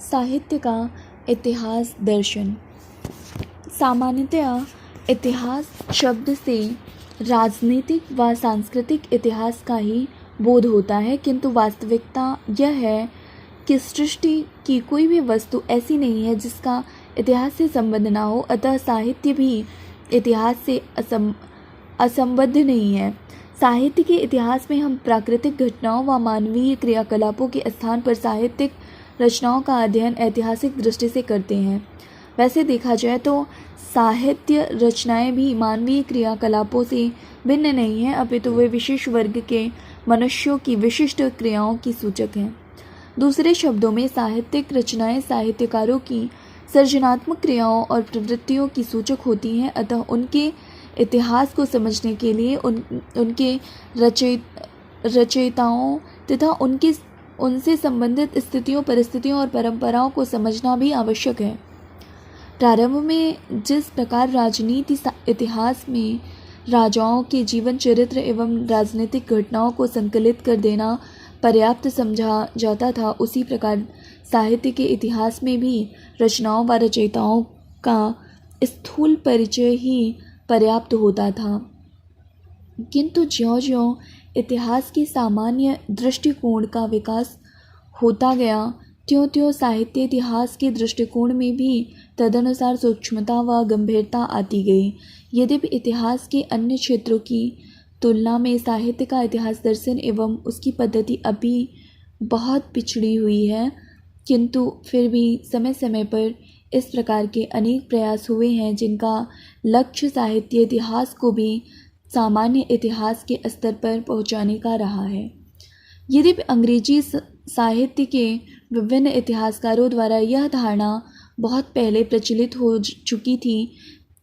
साहित्य का इतिहास दर्शन। सामान्यतया इतिहास शब्द से राजनीतिक व सांस्कृतिक इतिहास का ही बोध होता है, किंतु वास्तविकता यह है कि सृष्टि की कोई भी वस्तु ऐसी नहीं है जिसका इतिहास से संबंध ना हो। अतः साहित्य भी इतिहास से असंबद्ध नहीं है। साहित्य के इतिहास में हम प्राकृतिक घटनाओं व मानवीय क्रियाकलापों के स्थान पर साहित्यिक रचनाओं का अध्ययन ऐतिहासिक दृष्टि से करते हैं। वैसे देखा जाए तो साहित्य रचनाएं भी मानवीय क्रियाकलापों से भिन्न नहीं हैं, अपितु वे विशेष वर्ग के मनुष्यों की विशिष्ट क्रियाओं की सूचक हैं। दूसरे शब्दों में साहित्यिक रचनाएं साहित्यकारों की सृजनात्मक क्रियाओं और प्रवृत्तियों की सूचक होती हैं। अतः उनके इतिहास को समझने के लिए उनके रचयिताओं तथा उनसे संबंधित स्थितियों, परिस्थितियों और परंपराओं को समझना भी आवश्यक है। प्रारंभ में जिस प्रकार राजनीति इतिहास में राजाओं के जीवन चरित्र एवं राजनीतिक घटनाओं को संकलित कर देना पर्याप्त समझा जाता था, उसी प्रकार साहित्य के इतिहास में भी रचनाओं व रचयिताओं का स्थूल परिचय ही पर्याप्त होता था। किंतु ज्यों-ज्यों इतिहास के सामान्य दृष्टिकोण का विकास होता गया, त्यों-त्यों साहित्य इतिहास के दृष्टिकोण में भी तदनुसार सूक्ष्मता व गंभीरता आती गई। यद्यपि इतिहास के अन्य क्षेत्रों की तुलना में साहित्य का इतिहास दर्शन एवं उसकी पद्धति अभी बहुत पिछड़ी हुई है, किंतु फिर भी समय समय पर इस प्रकार के अनेक प्रयास हुए हैं जिनका लक्ष्य साहित्य इतिहास को भी सामान्य इतिहास के स्तर पर पहुंचाने का रहा है। यद्यपि अंग्रेजी साहित्य के विभिन्न इतिहासकारों द्वारा यह धारणा बहुत पहले प्रचलित हो चुकी थी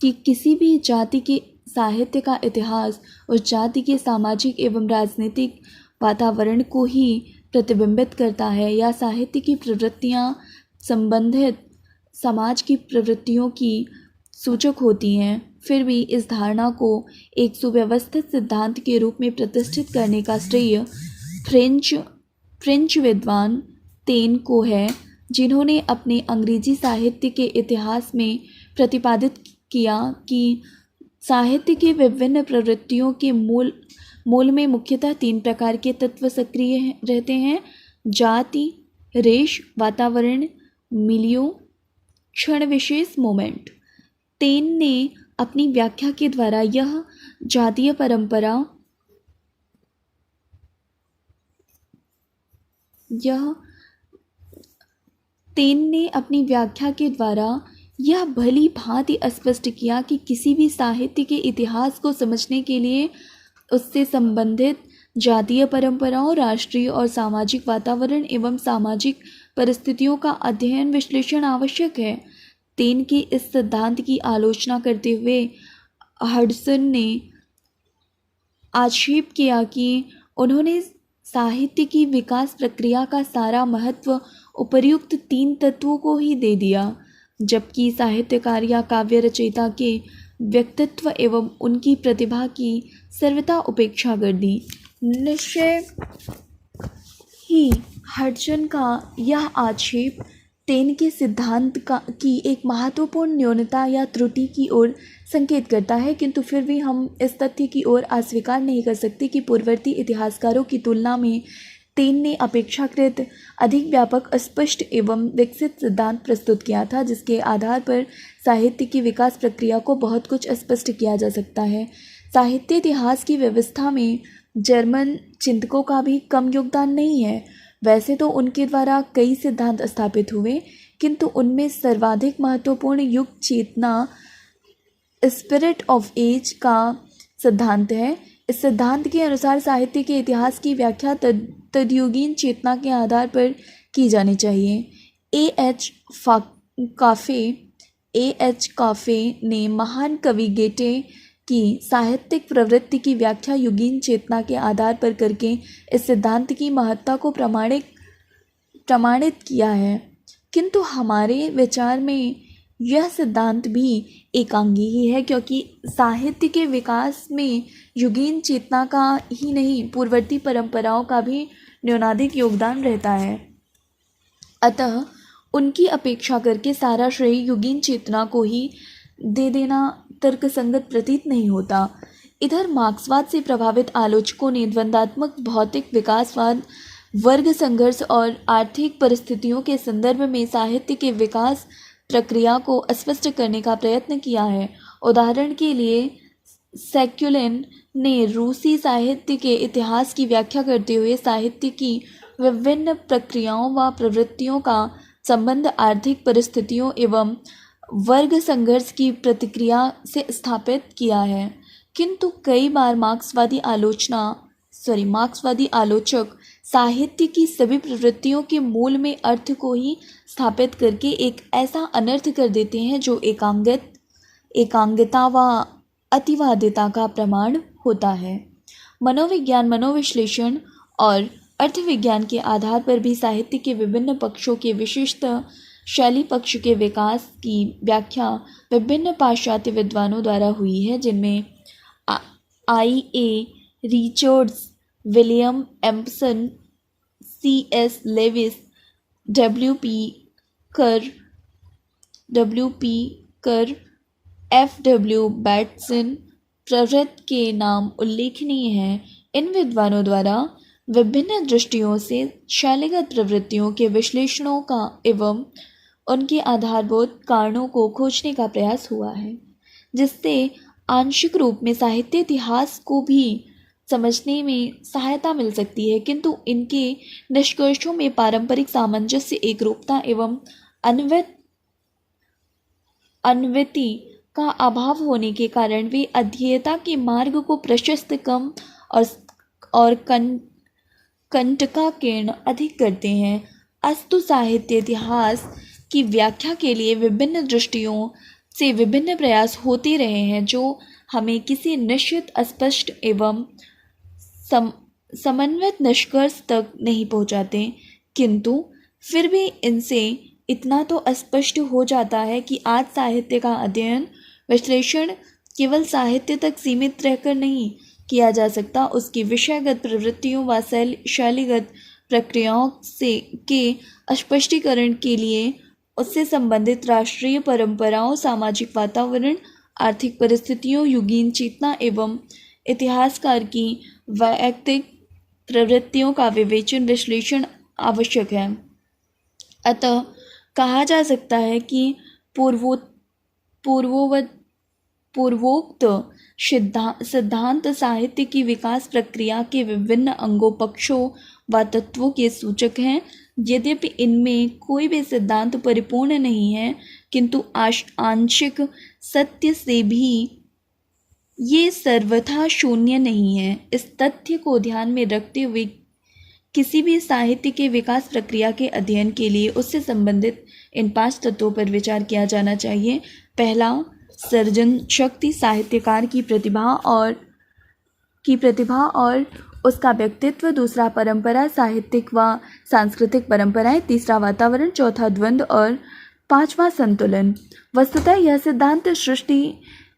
कि किसी भी जाति के साहित्य का इतिहास उस जाति के सामाजिक एवं राजनीतिक वातावरण को ही प्रतिबिंबित करता है, या साहित्य की प्रवृत्तियाँ संबंधित समाज की प्रवृत्तियों की सूचक होती हैं। फिर भी इस धारणा को एक सुव्यवस्थित सिद्धांत के रूप में प्रतिष्ठित करने का श्रेय फ्रेंच विद्वान तेन को है, जिन्होंने अपने अंग्रेजी साहित्य के इतिहास में प्रतिपादित किया कि साहित्य के विभिन्न प्रवृत्तियों के मूल में मुख्यतः 3 प्रकार के तत्व सक्रिय रहते हैं: जाति, रेश, वातावरण, मिलियो, क्षण विशेष, मोमेंट। तेन ने अपनी व्याख्या के द्वारा यह जातीय परंपरा यह भली भांति स्पष्ट किया कि किसी भी साहित्य के इतिहास को समझने के लिए उससे संबंधित जातीय परंपराओं, राष्ट्रीय और सामाजिक वातावरण एवं सामाजिक परिस्थितियों का अध्ययन विश्लेषण आवश्यक है। तेन के इस सिद्धांत की आलोचना करते हुए हडसन ने आक्षेप किया कि उन्होंने साहित्य की विकास प्रक्रिया का सारा महत्व उपर्युक्त 3 तत्वों को ही दे दिया, जबकि साहित्यकार या काव्य रचयिता के व्यक्तित्व एवं उनकी प्रतिभा की सर्वथा उपेक्षा कर दी। निश्चय ही हडसन का यह आक्षेप तेन के सिद्धांत की एक महत्वपूर्ण न्यूनता या त्रुटि की ओर संकेत करता है, किंतु फिर भी हम इस तथ्य की ओर अस्वीकार नहीं कर सकते कि पूर्ववर्ती इतिहासकारों की तुलना में तेन ने अपेक्षाकृत अधिक व्यापक, स्पष्ट एवं विकसित सिद्धांत प्रस्तुत किया था, जिसके आधार पर साहित्य की विकास प्रक्रिया को बहुत कुछ स्पष्ट किया जा सकता है। साहित्य इतिहास की व्यवस्था में जर्मन चिंतकों का भी कम योगदान नहीं है। वैसे तो उनके द्वारा कई सिद्धांत स्थापित हुए, किंतु उनमें सर्वाधिक महत्वपूर्ण युग चेतना, स्पिरिट ऑफ एज का सिद्धांत है। इस सिद्धांत के अनुसार साहित्य के इतिहास की व्याख्या तद्युगीन चेतना के आधार पर की जानी चाहिए। ए.एच. काफे ने महान कवि गेटे की साहित्यिक प्रवृत्ति की व्याख्या युगीन चेतना के आधार पर करके इस सिद्धांत की महत्ता को प्रमाणित किया है, किंतु हमारे विचार में यह सिद्धांत भी एकांगी ही है, क्योंकि साहित्य के विकास में युगीन चेतना का ही नहीं, पूर्ववर्ती परंपराओं का भी न्यूनाधिक योगदान रहता है। अतः उनकी अपेक्षा करके सारा श्रेय युगीन चेतना को ही दे देना तर्कसंगत प्रतीत नहीं होता। इधर मार्क्सवाद से प्रभावित आलोचकों ने द्वंद्वात्मक भौतिक विकासवाद, वर्ग संघर्ष और आर्थिक परिस्थितियों के संदर्भ में साहित्य के विकास प्रक्रिया को अस्पष्ट करने का प्रयत्न किया है। उदाहरण के लिए सेक्युलेन ने रूसी साहित्य के इतिहास की व्याख्या करते हुए साहित्य की विभिन्न प्रक्रियाओं व प्रवृत्तियों का संबंध आर्थिक परिस्थितियों एवं वर्ग संघर्ष की प्रतिक्रिया से स्थापित किया है। किंतु कई बार मार्क्सवादी आलोचक साहित्य की सभी प्रवृत्तियों के मूल में अर्थ को ही स्थापित करके एक ऐसा अनर्थ कर देते हैं जो एकांगिता व अतिवादिता का प्रमाण होता है। मनोविज्ञान, मनोविश्लेषण और अर्थविज्ञान के आधार पर भी साहित्य के विभिन्न पक्षों के विशिष्ट शैली पक्ष के विकास की व्याख्या विभिन्न पाश्चात्य विद्वानों द्वारा हुई है, जिनमें I.A. Richards, William Empson, C.S. Lewis, W.P. Ker, F.W. Bateson प्रभृति के नाम उल्लेखनीय हैं। इन विद्वानों द्वारा विभिन्न दृष्टियों से शैलीगत प्रवृत्तियों के विश्लेषणों का एवं उनके आधारभूत कारणों को खोजने का प्रयास हुआ है, जिससे आंशिक रूप में साहित्य इतिहास को भी समझने में सहायता मिल सकती है। किंतु इनके निष्कर्षों में पारंपरिक सामंजस्य, एकरूपता एवं अन्वति का अभाव होने के कारण वे अध्येयता के मार्ग को प्रशस्त, कम और कंटकाकीर्ण अधिक करते हैं। अस्तु साहित्य इतिहास की व्याख्या के लिए विभिन्न दृष्टियों से विभिन्न प्रयास होते रहे हैं, जो हमें किसी निश्चित, अस्पष्ट एवं समन्वित निष्कर्ष तक नहीं पहुंचाते। किंतु फिर भी इनसे इतना तो स्पष्ट हो जाता है कि आज साहित्य का अध्ययन, विश्लेषण केवल साहित्य तक सीमित रहकर नहीं किया जा सकता, उसकी विषयगत प्रवृत्तियों व शैलीगत प्रक्रियाओं के स्पष्टीकरण के लिए उससे संबंधित राष्ट्रीय परंपराओं, सामाजिक वातावरण, आर्थिक परिस्थितियों, युगीन चेतना एवं इतिहासकार की वैयक्तिक प्रवृत्तियों का विवेचन, विश्लेषण आवश्यक है। अतः कहा जा सकता है कि पूर्वोक्त सिद्धांत साहित्य की विकास प्रक्रिया के विभिन्न अंगों, पक्षों व तत्वों के सूचक हैं। यद्यपि इनमें कोई भी सिद्धांत परिपूर्ण नहीं है, किंतु आंशिक सत्य से भी ये सर्वथा शून्य नहीं है। इस तथ्य को ध्यान में रखते हुए किसी भी साहित्य के विकास प्रक्रिया के अध्ययन के लिए उससे संबंधित इन 5 तत्वों पर विचार किया जाना चाहिए। पहला, सर्जन शक्ति, साहित्यकार की प्रतिभा और उसका व्यक्तित्व। दूसरा, परंपरा, साहित्यिक व सांस्कृतिक परंपराएं। तीसरा, वातावरण। चौथा, द्वंद्व। और पांचवा, संतुलन। वस्तुतः यह सिद्धांत सृष्टि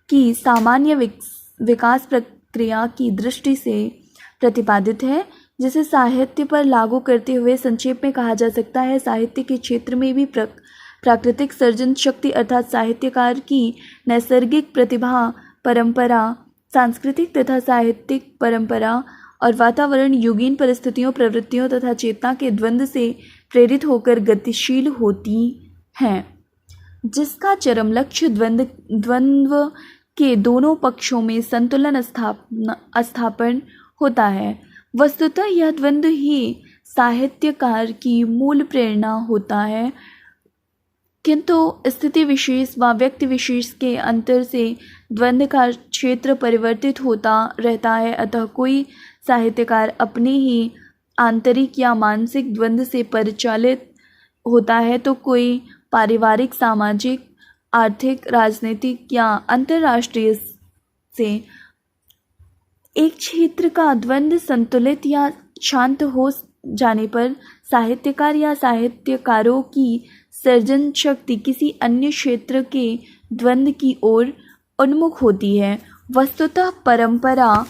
की सामान्य विकास प्रक्रिया की दृष्टि से प्रतिपादित है, जिसे साहित्य पर लागू करते हुए संक्षेप में कहा जा सकता है, साहित्य के क्षेत्र में भी प्राकृतिक सर्जन शक्ति अर्थात साहित्यकार की नैसर्गिक प्रतिभा, परंपरा, सांस्कृतिक तथा साहित्यिक परंपरा और वातावरण युगीन परिस्थितियों, प्रवृत्तियों तथा चेतना के द्वंद्व से प्रेरित होकर गतिशील होती हैं, जिसका चरम लक्ष्य द्वंद्व के दोनों पक्षों में संतुलन स्थापन होता है। वस्तुतः यह द्वंद्व ही साहित्यकार की मूल प्रेरणा होता है, किंतु स्थिति विशेष व व्यक्ति विशेष के अंतर से द्वंद्व का क्षेत्र परिवर्तित होता रहता है। अतः कोई साहित्यकार अपने ही आंतरिक या मानसिक द्वंद्व से परिचालित होता है, तो कोई पारिवारिक, सामाजिक, आर्थिक, राजनीतिक या अंतर्राष्ट्रीय से। एक क्षेत्र का द्वंद्व संतुलित या शांत हो जाने पर साहित्यकार या साहित्यकारों की सर्जन शक्ति किसी अन्य क्षेत्र के द्वंद्व की ओर उन्मुख होती है। वस्तुतः परंपरा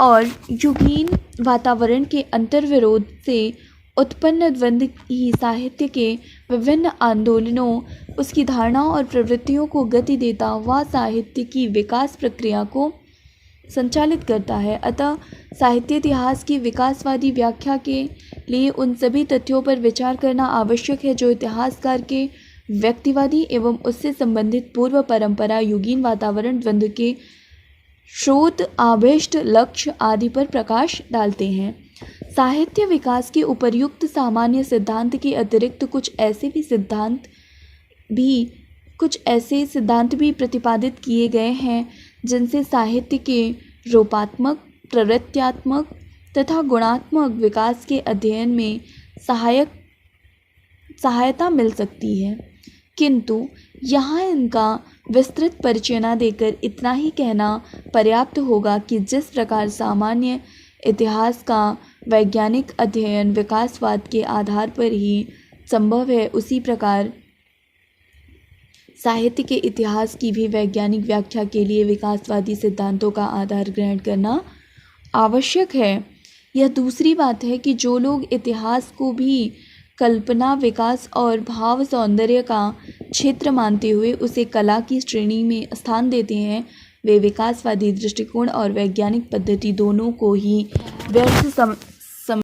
और युगीन वातावरण के अंतर्विरोध से उत्पन्न द्वंद्व ही साहित्य के विभिन्न आंदोलनों, उसकी धारणाओं और प्रवृत्तियों को गति देता वह साहित्य की विकास प्रक्रिया को संचालित करता है। अतः साहित्य इतिहास की विकासवादी व्याख्या के लिए उन सभी तथ्यों पर विचार करना आवश्यक है जो इतिहासकार के व्यक्तिवादी एवं उससे संबंधित पूर्व परंपरा, युगीन वातावरण, द्वंद्व के स्रोत, आभिष्ट, लक्ष्य आदि पर प्रकाश डालते हैं। साहित्य विकास के उपर्युक्त सामान्य सिद्धांत के अतिरिक्त कुछ ऐसे सिद्धांत भी प्रतिपादित किए गए हैं जिनसे साहित्य के रूपात्मक, प्रवृत्त्यात्मक तथा गुणात्मक विकास के अध्ययन में सहायता मिल सकती है, किंतु यहाँ इनका विस्तृत परिचय न देकर इतना ही कहना पर्याप्त होगा कि जिस प्रकार सामान्य इतिहास का वैज्ञानिक अध्ययन विकासवाद के आधार पर ही संभव है, उसी प्रकार साहित्य के इतिहास की भी वैज्ञानिक व्याख्या के लिए विकासवादी सिद्धांतों का आधार ग्रहण करना आवश्यक है। यह दूसरी बात है कि जो लोग इतिहास को भी कल्पना, विकास और भाव सौंदर्य का क्षेत्र मानते हुए उसे कला की श्रेणी में स्थान देते हैं, वे विकासवादी दृष्टिकोण और वैज्ञानिक पद्धति दोनों को ही व्यर्थ